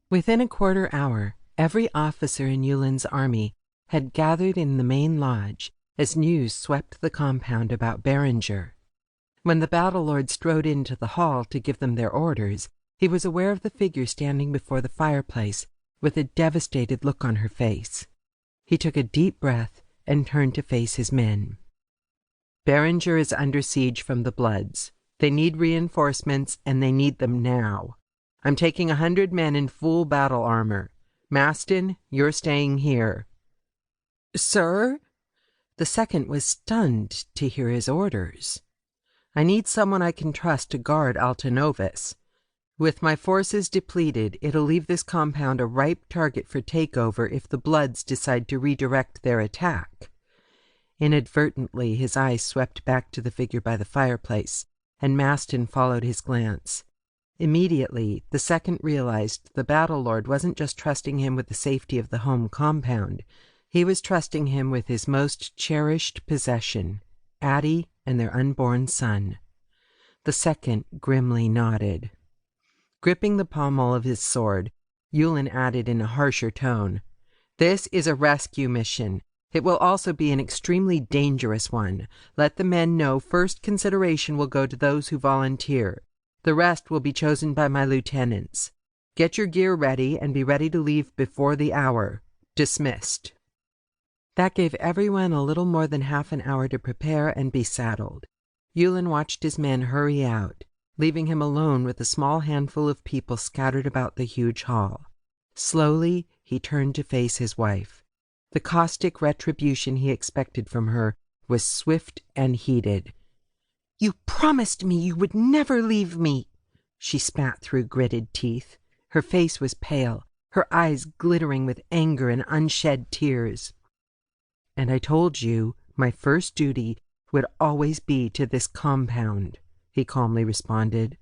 Within a quarter hour, every officer in Yulen's army had gathered in the main lodge as news swept the compound about Bearinger. When the battle lord strode into the hall to give them their orders, he was aware of the figure standing before the fireplace with a devastated look on her face. He took a deep breath and turned to face his men. Bearinger is under siege from the Bloods. They need reinforcements, and they need them now. I'm taking 100 men in full battle armor. Maston, you're staying here. Sir? The second was stunned to hear his orders. I need someone I can trust to guard Alta Novis. With my forces depleted, it'll leave this compound a ripe target for takeover if the Bloods decide to redirect their attack. Inadvertently, his eyes swept back to the figure by the fireplace, and Maston followed his glance. Immediately, the second realized the battle lord wasn't just trusting him with the safety of the home compound. He was trusting him with his most cherished possession, Atty and their unborn son. The second grimly nodded. Gripping the pommel of his sword, Yulen added in a harsher tone, "This is a rescue mission. It will also be an extremely dangerous one. Let the men know first consideration will go to those who volunteer. The rest will be chosen by my lieutenants. Get your gear ready and be ready to leave before the hour. Dismissed." That gave everyone a little more than half an hour to prepare and be saddled. Yulen watched his men hurry out, leaving him alone with a small handful of people scattered about the huge hall. Slowly, he turned to face his wife. The caustic retribution he expected from her was swift and heated. "You promised me you would never leave me," she spat through gritted teeth. Her face was pale, her eyes glittering with anger and unshed tears. "And I told you my first duty would always be to this compound," he calmly responded.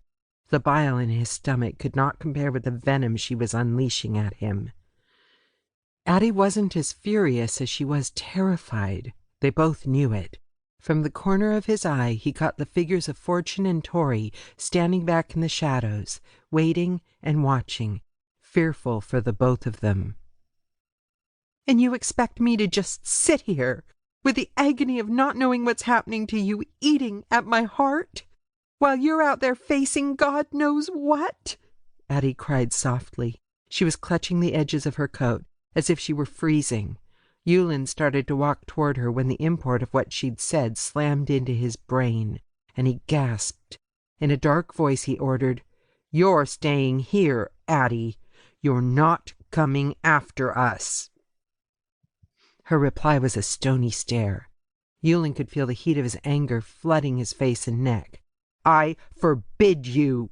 The bile in his stomach could not compare with the venom she was unleashing at him. Atty wasn't as furious as she was terrified. They both knew it. From the corner of his eye he caught the figures of Fortune and Tory standing back in the shadows, waiting and watching, fearful for the both of them. "And you expect me to just sit here, with the agony of not knowing what's happening to you eating at my heart, while you're out there facing God knows what?" Atty cried softly. She was clutching the edges of her coat, as if she were freezing. Yulen started to walk toward her when the import of what she'd said slammed into his brain, and he gasped. In a dark voice he ordered, "You're staying here, Atty. You're not coming after us." Her reply was a stony stare. Yulen could feel the heat of his anger flooding his face and neck. "I forbid you!"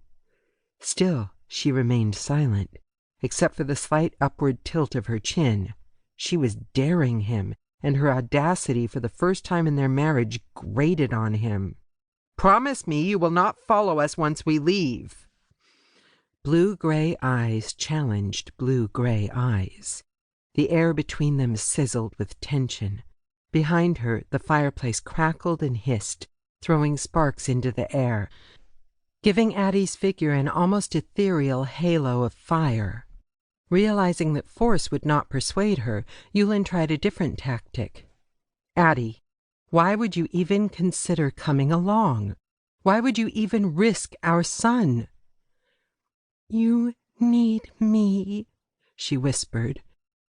Still, she remained silent, except for the slight upward tilt of her chin. She was daring him, and her audacity for the first time in their marriage grated on him. "Promise me you will not follow us once we leave." Blue-gray eyes challenged blue-gray eyes. The air between them sizzled with tension. Behind her, the fireplace crackled and hissed, throwing sparks into the air, giving Atty's figure an almost ethereal halo of fire. Realizing that force would not persuade her, Yulen tried a different tactic. "Atty, why would you even consider coming along? Why would you even risk our son?" "You need me," she whispered.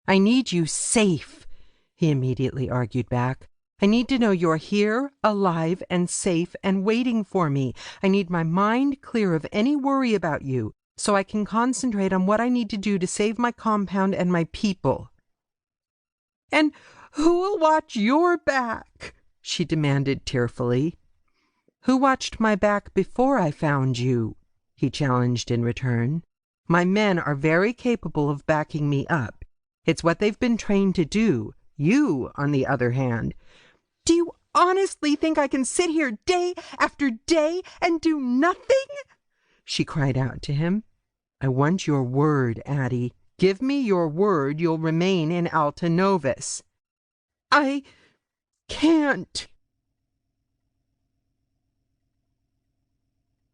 "I need you safe," he immediately argued back. "I need to know you're here, alive and safe and waiting for me. I need my mind clear of any worry about you, so I can concentrate on what I need to do to save my compound and my people." "And who'll watch your back?" she demanded tearfully. "Who watched my back before I found you?" he challenged in return. "My men are very capable of backing me up. It's what they've been trained to do. You, on the other hand—" "Do you honestly think I can sit here day after day and do nothing?" she cried out to him. "I want your word, Atty. Give me your word you'll remain in Alta Novis." "I can't,"